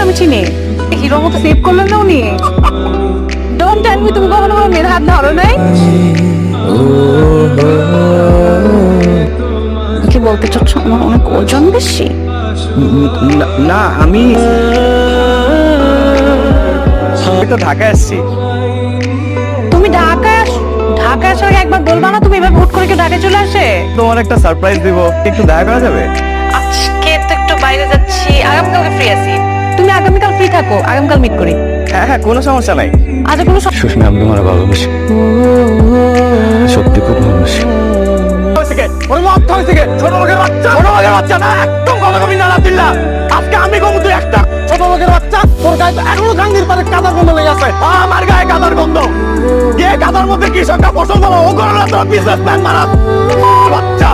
তো আমি চিনি। হিরোর মতো সেভ করলেন না উনি। ডোন্ট টেল মি তুমি কখনো কোনো মেয়ের হাত ধরো নাই। কি বলতে চাচ্ছ, আমার অনেক ওজন বেশি? না, আমি তো ঢাকায় আসছি। তুমি ঢাকায় আসার আগে একবার বলবা না তুমি এবার হুট করে কেউ ঢাকায় চলে আসে? তোমার একটা সারপ্রাইজ দিব, একটু দেখা করা যাবে? আজকে তো একটু বাইরে যাচ্ছি, আগামীকালকে ফ্রি আছি। তুমি আগামীকাল ফ্রি থাকো, আগামীকাল মিট করি। হ্যাঁ হ্যাঁ, কোনো সমস্যা নাই। আজ কোনো সুস্মিতা, আমি তোমার ভালোবাসি, সত্যি খুব ভালোবাসি। ছোট লোকের বাচ্চা না, একদম কথা কবি না দিল্লা। আজকে আমি কম, তুই একটা ছোট লোকের বাচ্চা, তোর গায়ে তো এখনো গাঙ্গির পারে কাদার গন্ধ লেগে আছে। আমার গায়ে কাদার গন্ধ, কে কাদার মধ্যে কৃষকরা ফসল বলো ও করে না, তোর বিজনেসম্যান মারা বাচ্চা।